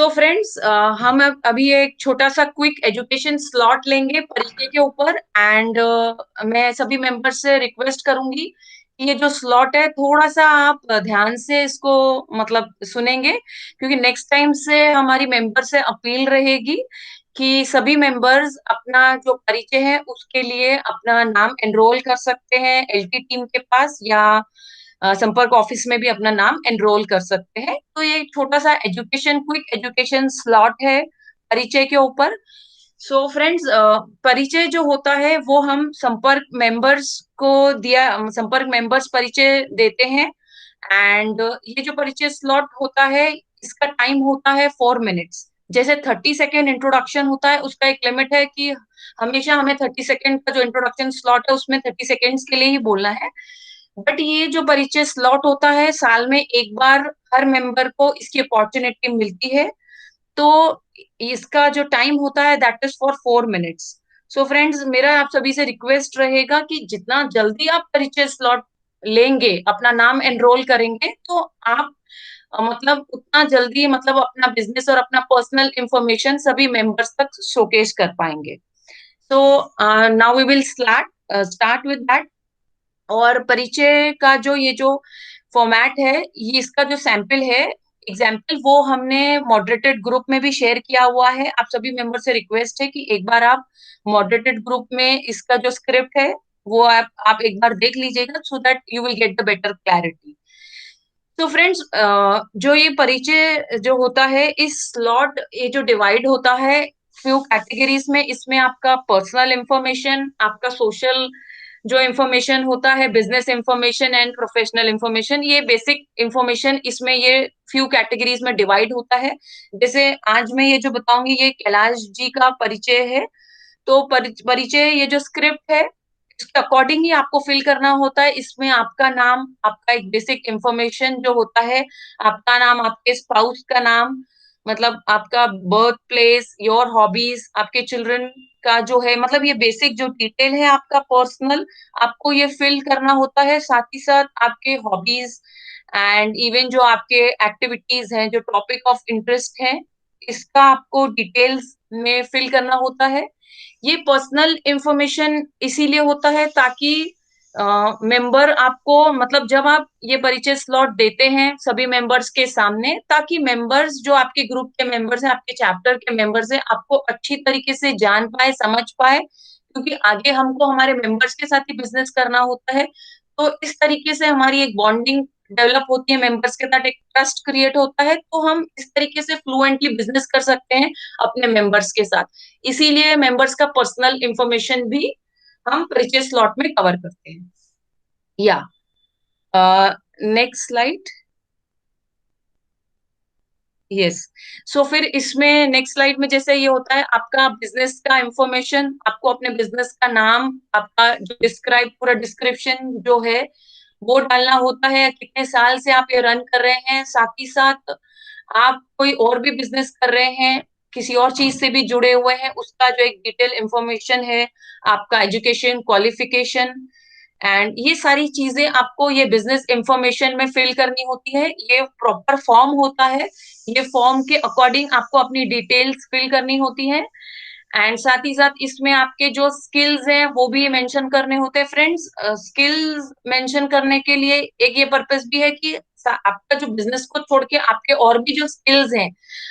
तो फ्रेंड्स, हम अभी एक छोटा सा क्विक एजुकेशन स्लॉट लेंगे परिचय के ऊपर। एंड मैं सभी मेंबर से रिक्वेस्ट करूंगी कि ये जो स्लॉट है थोड़ा सा आप ध्यान से इसको मतलब सुनेंगे, क्योंकि नेक्स्ट टाइम से हमारी मेंबर से अपील रहेगी कि सभी मेंबर्स अपना जो परिचय है उसके लिए अपना नाम एनरोल कर सकते हैं एलटी टीम के पास, या संपर्क ऑफिस में भी अपना नाम एनरोल कर सकते हैं। तो ये एक छोटा सा एजुकेशन क्विक एजुकेशन स्लॉट है परिचय के ऊपर। सो फ्रेंड्स, परिचय जो होता है वो हम संपर्क मेंबर्स को दिया, संपर्क मेंबर्स परिचय देते हैं। एंड ये जो परिचय स्लॉट होता है इसका टाइम होता है 4 मिनट्स। जैसे 30 सेकेंड इंट्रोडक्शन होता है, उसका एक लिमिट है कि हमेशा हमें 30 सेकेंड का जो इंट्रोडक्शन स्लॉट है उसमें 30 सेकेंड्स के लिए ही बोलना है। बट ये जो परिचय स्लॉट होता है साल में एक बार हर मेंबर को इसकी अपॉर्चुनिटी मिलती है। तो इसका जो टाइम होता है that is for 4 minutes. So friends, मेरा आप सभी से रिक्वेस्ट रहेगा कि जितना जल्दी आप परिचय स्लॉट लेंगे, अपना नाम एनरोल करेंगे, तो आप मतलब उतना जल्दी मतलब अपना बिजनेस और अपना पर्सनल इंफॉर्मेशन सभी मेंबर्स तक शोकेस कर पाएंगे। So now we will start with that. और परिचय का जो ये जो फॉर्मेट है, ये इसका जो सैंपल है, एग्जाम्पल, वो हमने मॉडरेटेड ग्रुप में भी शेयर किया हुआ है। आप सभी मेंबर से रिक्वेस्ट है कि एक बार आप मॉडरेटेड ग्रुप में इसका जो स्क्रिप्ट है वो आप एक बार देख लीजिएगा, so that you will get the better clarity. तो फ्रेंड्स, जो ये परिचय जो होता है इस स्लॉट, ये जो डिवाइड होता है फ्यू कैटेगरीज में, इसमें आपका पर्सनल इंफॉर्मेशन, आपका सोशल जो इंफॉर्मेशन होता है, business information and professional information, ये बेसिक इंफॉर्मेशन इसमें ये फ्यू कैटेगरीज में डिवाइड होता है। जैसे आज मैं ये जो बताऊंगी ये कैलाश जी का परिचय है। तो परिचय ये जो स्क्रिप्ट है इसके अकॉर्डिंग ही आपको फिल करना होता है। इसमें आपका नाम, आपका एक बेसिक इंफॉर्मेशन जो होता है, आपका नाम, आपके स्पाउस का नाम, मतलब आपका बर्थ प्लेस, योर हॉबीज, आपके चिल्ड्रन का जो है, मतलब ये बेसिक जो डिटेल है आपका पर्सनल, आपको ये फिल करना होता है। साथ ही साथ आपके हॉबीज एंड इवन जो आपके एक्टिविटीज हैं, जो टॉपिक ऑफ इंटरेस्ट है, इसका आपको डिटेल्स में फिल करना होता है। ये पर्सनल इंफॉर्मेशन इसीलिए होता है ताकि मेंबर आपको, मतलब जब आप ये परिचय स्लॉट देते हैं सभी मेंबर्स के सामने, ताकि मेंबर्स जो आपके ग्रुप के मेंबर्स हैं, आपके चैप्टर के मेंबर्स हैं, आपको अच्छी तरीके से जान पाए, समझ पाए, क्योंकि आगे हमको हमारे मेंबर्स के साथ ही बिजनेस करना होता है। तो इस तरीके से हमारी एक बॉन्डिंग डेवलप होती है, मेंबर्स के साथ एक ट्रस्ट क्रिएट होता है, तो हम इस तरीके से फ्लुएंटली बिजनेस कर सकते हैं अपने मेंबर्स के साथ। इसीलिए मेंबर्स का पर्सनल इंफॉर्मेशन भी हम परिचय स्लॉट में कवर करते हैं। या नेक्स्ट स्लाइड। यस। सो फिर इसमें नेक्स्ट स्लाइड में जैसे ये होता है आपका बिजनेस का इंफॉर्मेशन, आपको अपने बिजनेस का नाम, आपका जो डिस्क्राइब पूरा डिस्क्रिप्शन जो है वो डालना होता है, कितने साल से आप ये रन कर रहे हैं, साथ ही साथ आप कोई और भी बिजनेस कर रहे हैं, किसी और चीज से भी जुड़े हुए हैं, उसका जो एक डिटेल इंफॉर्मेशन है, आपका एजुकेशन क्वालिफिकेशन, एंड ये सारी चीजें आपको ये बिजनेस इंफॉर्मेशन में फिल करनी होती है। ये प्रॉपर फॉर्म होता है, ये फॉर्म के अकॉर्डिंग आपको अपनी डिटेल्स फिल करनी होती है। एंड साथ ही साथ इसमें आपके जो स्किल्स हैं वो भी मेंशन करने होते हैं। फ्रेंड्स, स्किल्स मेंशन करने के लिए एक ये पर्पस भी है कि आपका जो बिजनेस को छोड़ के आपके और भी जो स्किल्स हैं,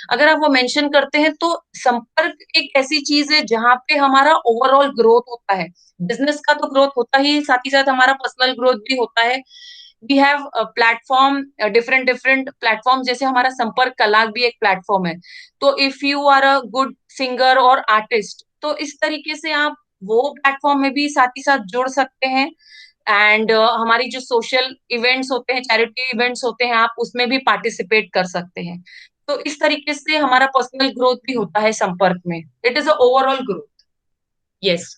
अगर आप वो मेंशन करते हैं तो संपर्क एक ऐसी चीज है जहां पे हमारा ओवरऑल ग्रोथ होता है। बिजनेस का तो ग्रोथ होता ही, साथ ही साथ हमारा पर्सनल ग्रोथ भी होता है। We have platform, different different platform, जैसे हमारा संपर्क कला भी एक प्लेटफॉर्म है। तो if you are a good singer और आर्टिस्ट, तो इस तरीके से आप वो प्लेटफॉर्म में भी साथ ही साथ जुड़ सकते हैं। एंड हमारी जो सोशल इवेंट्स होते हैं, चैरिटी इवेंट्स होते हैं, आप उसमें भी पार्टिसिपेट कर सकते हैं। तो इस तरीके से हमारा पर्सनल ग्रोथ भी होता है संपर्क में। It is a overall growth. Yes.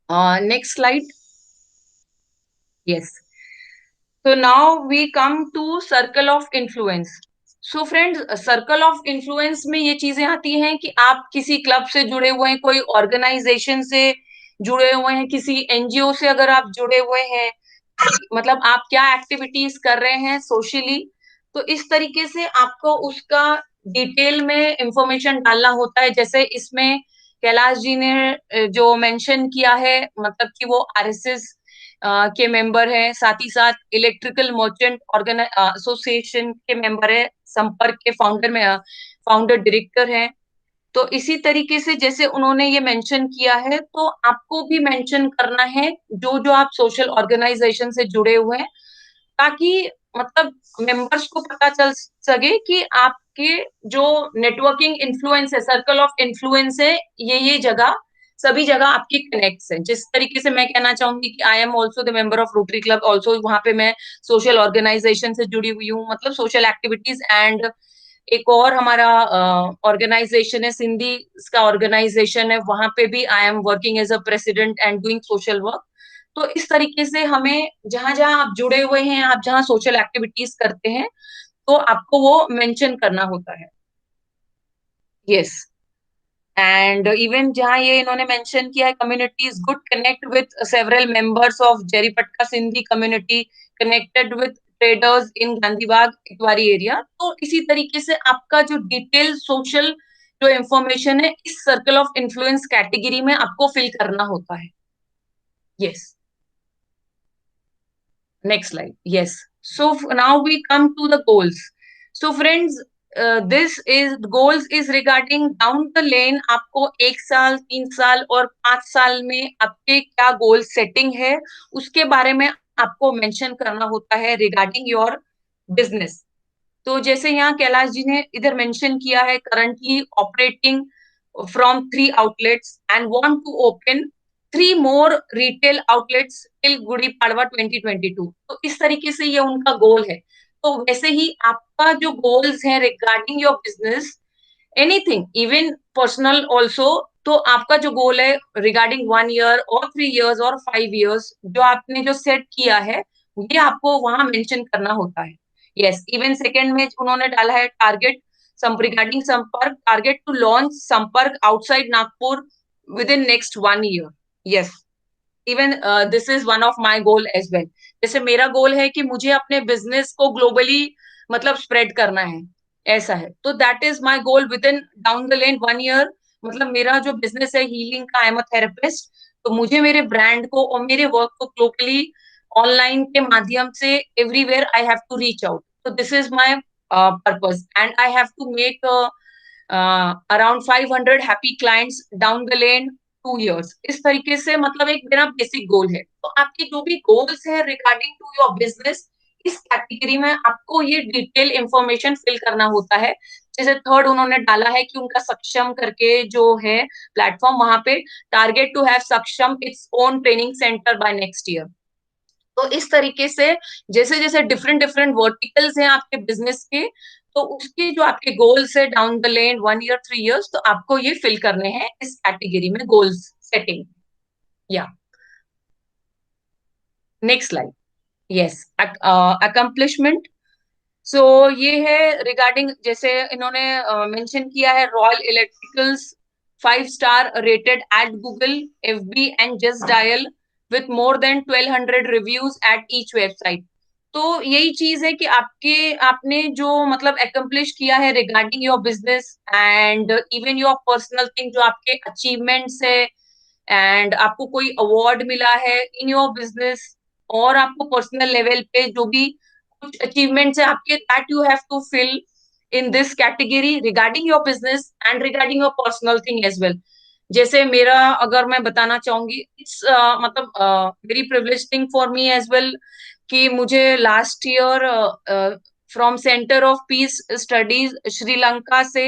Next slide. Yes. So now we come to circle of influence. So friends, circle of influence में ये चीजें आती हैं कि आप किसी क्लब से जुड़े हुए हैं, कोई ऑर्गेनाइजेशन से जुड़े हुए हैं, किसी एनजीओ से अगर आप जुड़े हुए हैं, मतलब आप क्या एक्टिविटीज कर रहे हैं सोशली, तो इस तरीके से आपको उसका डिटेल में इंफॉर्मेशन डालना होता है। जैसे इसमें कैलाश जी ने जो मेंशन किया है, मतलब कि वो आरएसएस के मेंबर है, साथ ही साथ इलेक्ट्रिकल मर्चेंट ऑर्गेनाइ एसोसिएशन के मेंबर है, संपर्क के फाउंडर डायरेक्टर है। तो इसी तरीके से जैसे उन्होंने ये मेंशन किया है, तो आपको भी मेंशन करना है जो जो आप सोशल ऑर्गेनाइजेशन से जुड़े हुए हैं, ताकि मतलब मेंबर्स को पता चल सके कि आपके जो नेटवर्किंग इन्फ्लुएंस है, सर्कल ऑफ इन्फ्लुएंस है, ये जगह सभी जगह आपकी कनेक्ट्स है। जिस तरीके से मैं कहना चाहूंगी कि I am also the member of rotary club also, वहां पे मैं सोशल ऑर्गेनाइजेशन से जुड़ी हुई हूँ, मतलब सोशल एक्टिविटीज। एंड एक और हमारा ऑर्गेनाइजेशन है, सिंधी का ऑर्गेनाइजेशन है, वहां पे भी I am working as a president and doing social work. तो इस तरीके से हमें जहां जहां आप जुड़े हुए हैं, आप जहां सोशल एक्टिविटीज करते हैं, तो आपको वो मेंशन करना होता है। यस। एंड इवन जहाँ ये इन्होंने मेंशन किया है, community is good connect with several members of Jaripatka Sindhi community, connected with traders in Gandhibagh Itwari area. तो इसी तरीके से आपका जो डिटेल सोशल जो इंफॉर्मेशन है, इस सर्कल ऑफ इन्फ्लुएंस कैटेगरी में आपको फिल करना होता है। Yes. Next slide. Yes. So now we come to the goals. So friends, this is goals is regarding down the lane, आपको 1 साल, 3 साल और 5 साल में आपके क्या गोल सेटिंग है, उसके बारे में आपको मेंशन करना होता है रिगार्डिंग योर बिजनेस। तो जैसे यहाँ कैलाश जी ने इधर मेंशन किया है, currently operating from 3 outlets and want to open 3 more retail outlets till Gudi Padwa 2022। तो इस तरीके से ये उनका गोल है। तो वैसे ही आपका जो गोल्स है regarding your business, anything even personal also, तो आपका जो गोल है रिगार्डिंग 1 ईयर और 3 इयर्स और 5 इयर्स, जो आपने जो सेट किया है, ये आपको वहां मेंशन करना होता है। यस। इवन सेकेंड में उन्होंने डाला है target regarding Sampark, target to launch Sampark outside Nagpur within next 1 year. Yes. Even this is one of my goal as well. जैसे मेरा गोल है कि मुझे अपने बिजनेस को ग्लोबली मतलब स्प्रेड करना है, ऐसा है। तो that is my goal with in down the lane 1 year. मतलब मेरा जो बिजनेस है हीलिंग का, आई एम अ थेरेपिस्ट, तो मुझे मेरे ब्रांड को और मेरे वर्क को ग्लोबली ऑनलाइन के माध्यम से everywhere I have to reach out. तो this is my purpose and I have to make around 500 happy clients down the lane 2 years. इस तरीके से मतलब एक मेरा बेसिक गोल है। तो आपके जो भी गोल्स है रिगार्डिंग टू योर बिजनेस, इस कैटेगरी में आपको ये डिटेल इंफॉर्मेशन फिल करना होता है। जैसे थर्ड उन्होंने डाला है कि उनका सक्षम करके जो है प्लेटफॉर्म, वहां पे target to have Saksham its own training centre by next year. तो इस तरीके से जैसे जैसे डिफरेंट डिफरेंट वर्टिकल्स हैं आपके बिजनेस के, तो उसके जो आपके गोल्स है down the lane 1 year 3 years, तो आपको ये फिल करने हैं इस कैटेगरी में गोल्स सेटिंग। या नेक्स्ट स्लाइड। यस। अकम्प्लिशमेंट। सो ये है रिगार्डिंग, जैसे इन्होंने मेंशन किया है, royal electricals 5 star rated at Google, FB and just dial with more than 1200 reviews at each website. तो यही चीज है कि आपने जो मतलब एकम्प्लिश किया है regarding your business and even your personal thing, जो आपके अचीवमेंट्स है, एंड आपको कोई अवार्ड मिला है इन योर बिजनेस, और आपको पर्सनल लेवल पे जो भी कुछ अचीवमेंट्स है आपके, that you have to fill in this category regarding your business and regarding your personal thing as well. जैसे मेरा अगर मैं बताना चाहूंगी, इट्स मतलब very privilege thing for me as well कि मुझे last year from centre of peace studies Sri Lanka से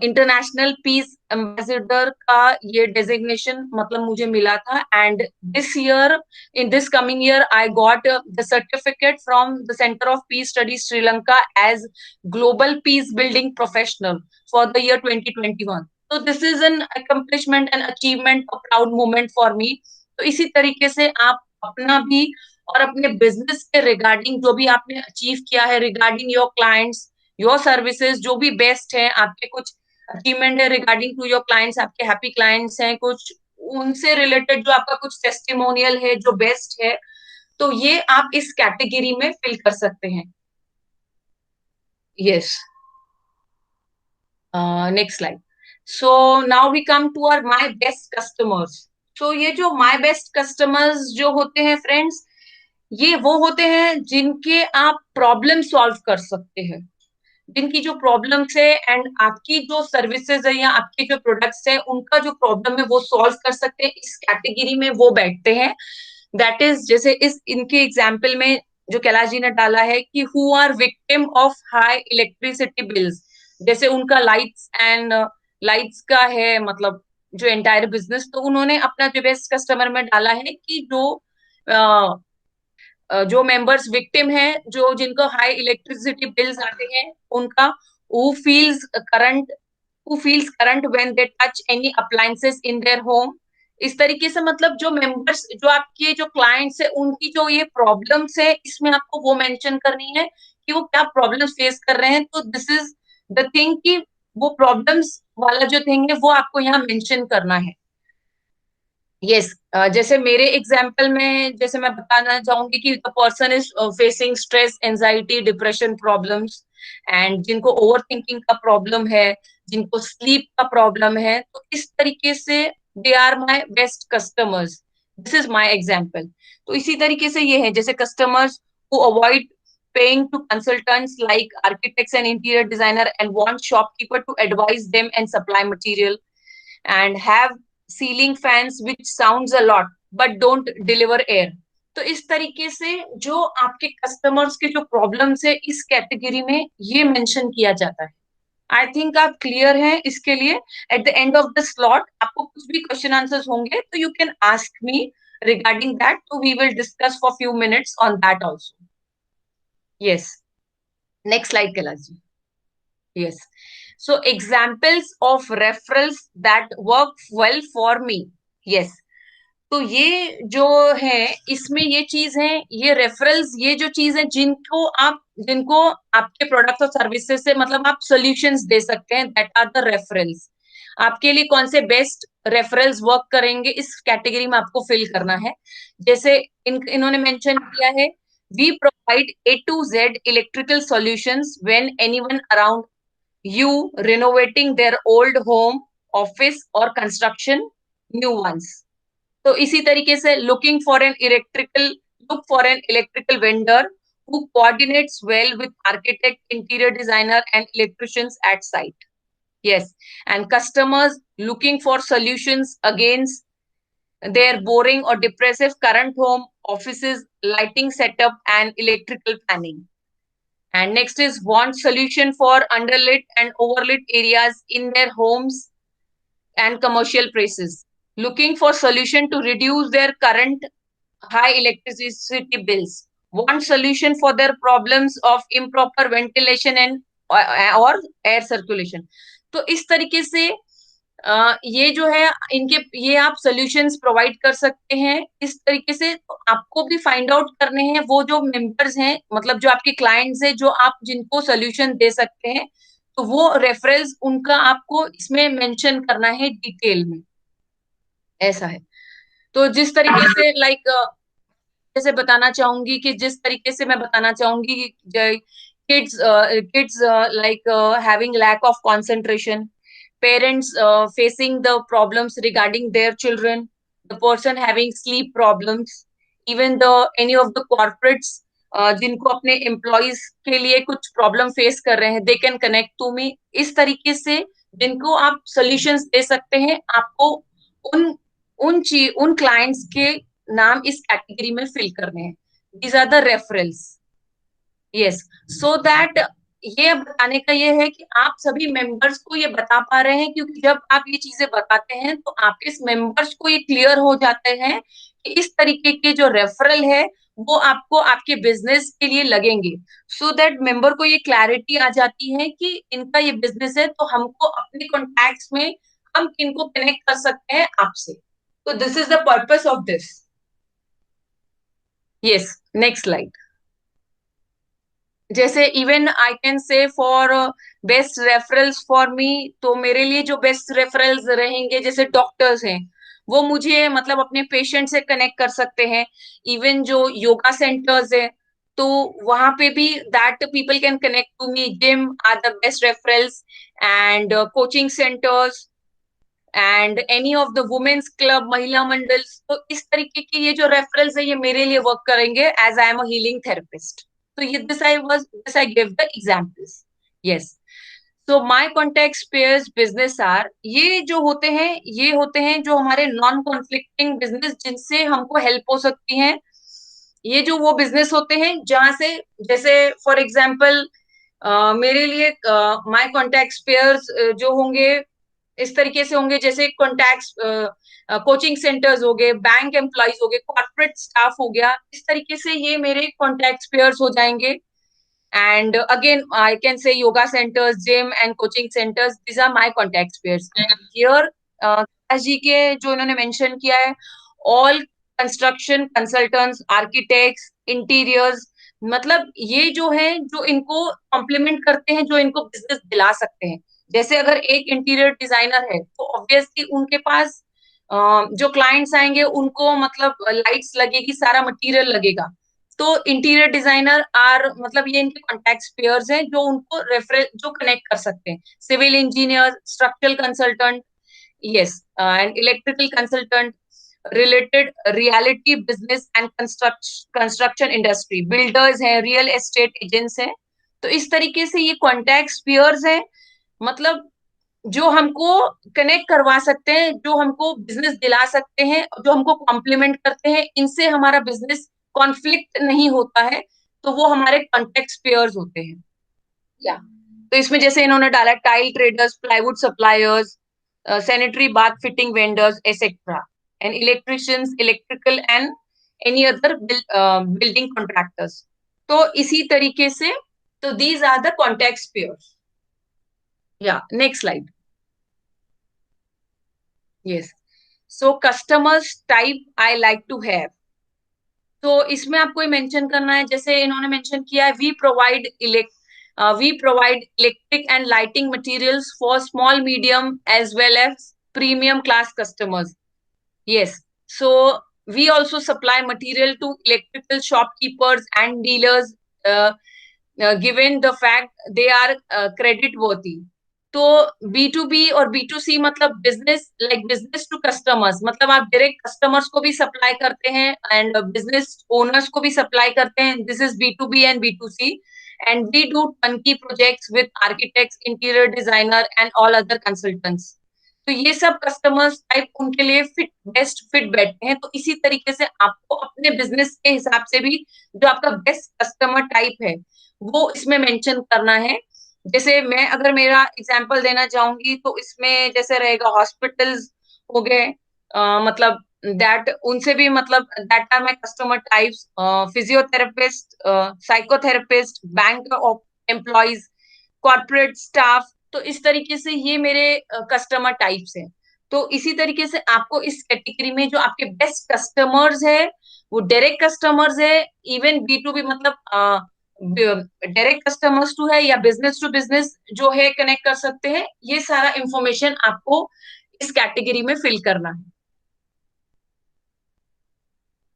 इंटरनेशनल पीस एम्बेसडर का ये डेजिग्नेशन मतलब मुझे मिला था। And this year, in this coming year, I got the certificate from the Center of Peace Studies Sri Lanka as Global Peace Building Professional for the year 2021. So this is an accomplishment and achievement, a proud moment for me. तो इसी तरीके से आप अपना भी और अपने business के रिगार्डिंग जो भी आपने अचीव किया है regarding your clients, your services, जो भी बेस्ट है आपके, कुछ अचीवमेंट है रिगार्डिंग टू योर क्लाइंट्स, आपके हैप्पी क्लाइंट्स हैं कुछ, उनसे रिलेटेड जो आपका कुछ टेस्टिमोनियल है जो बेस्ट है, तो ये आप इस कैटेगरी में फिल कर सकते हैं। Yes. Next slide. So now we come to our my best customers. So ये जो माय बेस्ट कस्टमर्स जो होते हैं फ्रेंड्स, ये वो होते हैं जिनके आप प्रॉब्लम सॉल्व कर सकते हैं, जिनकी जो प्रॉब्लम्स है एंड आपकी जो सर्विसेज है या आपके जो प्रोडक्ट्स है उनका जो प्रॉब्लम है वो सॉल्व कर सकते हैं, इस कैटेगरी में वो बैठते हैं. दैट इज जैसे इस इनके एग्जाम्पल में जो कैलाश जी ने डाला है कि who are victim of high electricity bills. जैसे उनका लाइट्स एंड लाइट्स का है, मतलब जो एंटायर बिजनेस, तो उन्होंने अपना जो बेस्ट कस्टमर में डाला है कि जो मेंबर्स विक्टिम हैं, जो जिनको हाई इलेक्ट्रिसिटी बिल्स आते हैं, उनका who feels current who feels current when they touch any appliances in their home. इस तरीके से मतलब जो मेंबर्स, जो आपके जो क्लाइंट्स है, उनकी जो ये प्रॉब्लम्स है, इसमें आपको वो मेंशन करनी है कि वो क्या प्रॉब्लम्स फेस कर रहे हैं. तो दिस इज द थिंग कि वो प्रॉब्लम्स वाला जो थिंग है वो आपको यहाँ मेंशन करना है. यस. जैसे मेरे एग्जाम्पल में जैसे मैं बताना चाहूंगी कि the person is facing stress, anxiety, depression problems, and जिनको ओवर थिंकिंग का प्रॉब्लम है, जिनको स्लीप का प्रॉब्लम है, तो इस तरीके से they are my best customers. This is my example. तो इसी तरीके से ये है जैसे customers who avoid paying to consultants like architects and interior designer and want shopkeeper to advise them and supply material, and have ceiling fans which sounds a lot but don't deliver air. तो इस तरीके से जो आपके customers के जो problems है इस कैटेगरी में ये मेंशन किया जाता है. आई थिंक आप क्लियर हैं इसके लिए. At the end of the slot आपको कुछ भी क्वेश्चन आंसर्स होंगे तो you can ask me regarding that, तो we will discuss for few minutes on that also. Yes. Next slide Kailash ji. Yes. So examples of referrals that work well for me. Yes. तो ये जो है इसमें ये चीज है, ये रेफरल्स, ये जो चीज है जिनको आपके प्रोडक्ट और सर्विसेज से मतलब आप सॉल्यूशंस दे सकते हैं, दैट आर द रेफरल्स. आपके लिए कौन से बेस्ट रेफरल्स वर्क करेंगे इस कैटेगरी में आपको फिल करना है. जैसे इन्होंने मेंशन किया है, we provide A to Z electrical solutions when anyone around you renovating their old home, office or construction new ones. तो इसी तरीके से look for an electrical vendor who coordinates well with architect, interior designer and electricians at site. Yes. And customers looking for solutions against their boring or depressive current home, offices, lighting setup and electrical planning. And next is want solution for underlit and overlit areas in their homes and commercial places. Looking for solution to reduce their current high electricity bills. Want solution for their problems of improper ventilation and or air circulation. तो इस तरीके से ये जो है इनके ये आप सॉल्यूशंस प्रोवाइड कर सकते हैं. इस तरीके से तो आपको भी फाइंड आउट करने हैं वो जो मेंबर्स हैं, मतलब जो आपके क्लाइंट्स हैं, जो आप जिनको सॉल्यूशन दे सकते हैं, तो वो रेफरेंस उनका आपको इसमें मेंशन करना है डिटेल में. ऐसा है. तो जिस तरीके से लाइक जैसे बताना चाहूंगी कि जिस तरीके से मैं बताना चाहूंगी कि kids like having lack of concentration, parents facing the problems regarding their children, the person having sleep problems, even the any of the corporates जिनको अपने एम्प्लॉयज के लिए कुछ प्रॉब्लम फेस कर रहे हैं, they can connect to me. इस तरीके से जिनको आप सॉल्यूशंस दे सकते हैं, आपको उन उन क्लाइंट्स के नाम इस कैटेगरी में फिल करने हैं. These are the reference. Yes. So that ये बताने का ये है कि आप सभी मेंबर्स को ये बता पा रहे हैं, क्योंकि जब आप ये चीजें बताते हैं तो आपके इस मेंबर्स को ये क्लियर हो जाते हैं कि इस तरीके के जो रेफरल है वो आपको आपके बिजनेस के लिए लगेंगे. सो दैट मेंबर को ये क्लैरिटी आ जाती है कि इनका ये बिजनेस है, तो हमको अपने कॉन्टैक्ट्स में हम इनको कनेक्ट कर सकते हैं आपसे. तो this is the purpose of this. Yes. Next slide. जैसे even I can say for best referrals for me, तो मेरे लिए जो बेस्ट रेफरल्स रहेंगे, जैसे डॉक्टर्स हैं, वो मुझे मतलब अपने पेशेंट से कनेक्ट कर सकते हैं. इवन जो योगा सेंटर्स है, तो वहां पे भी that people can connect to me, gym are the best referrals, and coaching centres, and any of the women's club, महिला मंडल्स। तो इस तरीके की ये जो रेफरल्स है ये मेरे लिए वर्क करेंगे as I am a healing therapist. तो ये this I give the examples. Yes. So my contact pairs business are, ये जो होते हैं ये होते हैं जो हमारे नॉन कॉन्फ्लिक्टिंग बिजनेस, जिनसे हमको हेल्प हो सकती है। ये जो वो बिजनेस होते हैं जहां से, जैसे फॉर एग्जाम्पल मेरे लिए माय कॉन्टेक्ट पेयर्स जो होंगे इस तरीके से होंगे, जैसे कॉन्टैक्ट्स, कोचिंग सेंटर्स हो गए, बैंक एम्प्लॉयज हो गए, कॉर्पोरेट स्टाफ हो गया, इस तरीके से ये मेरे कॉन्टैक्ट पेयर्स हो जाएंगे। And again, I can say yoga centers, gym and coaching centers, these are my contact pairs. And here जी के जो इन्होंने मेंशन किया है, all construction consultants, architects, interiors, मतलब ये जो है जो इनको कॉम्प्लीमेंट करते हैं, जो इनको बिजनेस दिला सकते हैं। जैसे अगर एक इंटीरियर डिजाइनर है तो ऑब्वियसली उनके पास जो क्लाइंट्स आएंगे उनको मतलब लाइट्स लगेगी, सारा मटेरियल लगेगा। तो इंटीरियर डिजाइनर आर मतलब ये इनके कॉन्टैक्ट पेयर्स हैं जो उनको रेफर जो कनेक्ट कर सकते हैं। Civil engineer, structural consultant, yes, and electrical consultant, related reality business and construction industry, builders हैं, रियल एस्टेट एजेंट्स हैं। तो इस तरीके से ये कॉन्टैक्ट पेयर्स हैं, मतलब जो हमको कनेक्ट करवा सकते हैं, जो हमको बिजनेस दिला सकते हैं, जो हमको कॉम्प्लीमेंट करते हैं, इनसे हमारा बिजनेस कॉन्फ्लिक्ट नहीं होता है। तो वो हमारे कॉन्टेक्ट पेयर्स होते हैं। या तो इसमें जैसे इन्होंने डाला tile traders, plywood suppliers, sanitary bath fitting vendors etcetera, and electricians, electrical and any other building contractors. तो इसी तरीके से, तो these are the contact pairs. या next slide. Yes. So customers type I like to have, तो इसमें आपको ये मेंशन करना है, जैसे इन्होंने मेंशन किया है, we provide electric and lighting materials for small medium as well as premium class customers. Yes. So we also supply material to electrical shopkeepers and dealers, given the fact they are credit worthy. तो B to B और B to C मतलब business, like business to customers, मतलब आप direct customers को भी supply करते हैं and business owners को भी सप्लाई करते हैं। This is B to B and B to C. And we do turnkey projects with architects, interior designer and all other consultants. तो ये सब कस्टमर्स टाइप उनके लिए बेस्ट फिट बैठते हैं। तो इसी तरीके से आपको अपने बिजनेस के हिसाब से भी जो आपका बेस्ट कस्टमर टाइप है वो इसमें मेंशन करना है। जैसे मैं अगर मेरा एग्जांपल देना चाहूंगी तो इसमें जैसे रहेगा हॉस्पिटल्स हो गए, मतलब दैट उनसे भी मतलब that are my customer types, physiotherapist, psychotherapist, bank of employees, corporate staff. तो इस तरीके से ये मेरे कस्टमर टाइप्स हैं। तो इसी तरीके से आपको इस कैटेगरी में जो आपके बेस्ट कस्टमर्स है वो डायरेक्ट कस्टमर्स है, इवन बी टू बी मतलब डायरेक्ट कस्टमर्स टू है या बिजनेस टू बिजनेस जो है कनेक्ट कर सकते हैं, ये सारा इंफॉर्मेशन आपको इस कैटेगरी में फिल करना है।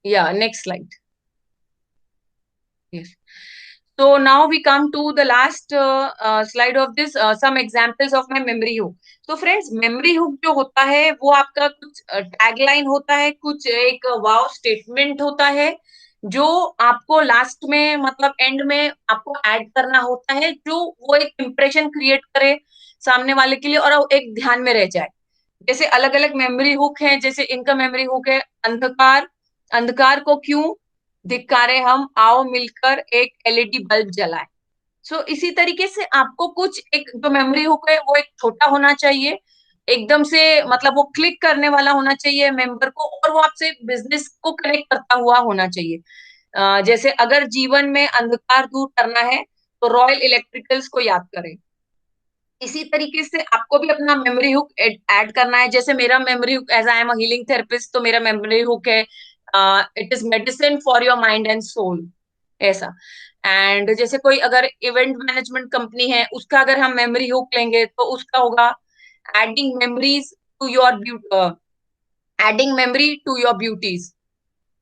या next slide. Yes. So now we come to the last slide of this, some examples of my memory hook. तो फ्रेंड्स मेमोरी हुक जो होता है वो आपका कुछ टैगलाइन होता है, कुछ एक वाव स्टेटमेंट होता है जो आपको लास्ट में मतलब एंड में आपको ऐड करना होता है, जो वो एक इम्प्रेशन क्रिएट करे सामने वाले के लिए और एक ध्यान में रह जाए। जैसे अलग अलग मेमोरी हुक है, जैसे इनका मेमोरी हुक है अंधकार, अंधकार को क्यों धिक्कारे हम, आओ मिलकर एक एलईडी बल्ब जलाए। सो इसी तरीके से आपको कुछ एक जो मेमोरी हुक है वो एक छोटा होना चाहिए, एकदम से मतलब वो क्लिक करने वाला होना चाहिए मेंबर को, और वो आपसे बिजनेस को कनेक्ट करता हुआ होना चाहिए। जैसे अगर जीवन में अंधकार दूर करना है तो रॉयल इलेक्ट्रिकल्स को याद करें। इसी तरीके से आपको भी अपना मेमोरी हुक ऐड करना है। जैसे मेरा memory hook, as I am a healing therapist, तो मेरा मेमोरी हुक है it is medicine for your mind and soul, ऐसा। एंड जैसे कोई अगर इवेंट मैनेजमेंट कंपनी है उसका अगर हम मेमोरी हुक लेंगे तो उसका होगा adding memories to your adding memory to your beauties.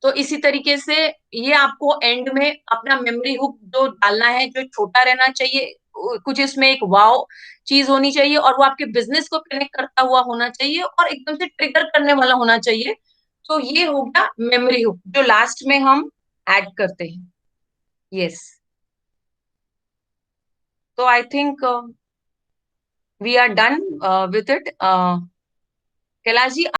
तो इसी तरीके से ये आपको एंड में अपना मेमोरी हुक जो डालना है, जो छोटा रहना चाहिए, कुछ इसमें एक वाव चीज होनी चाहिए, और वो आपके बिजनेस को कनेक्ट करता हुआ होना चाहिए, और एकदम से ट्रिगर करने वाला होना चाहिए। तो ये हो गया मेमोरी हुक जो लास्ट में हम ऐड करते हैं। यस। तो I think we are done with it. Kailash ji,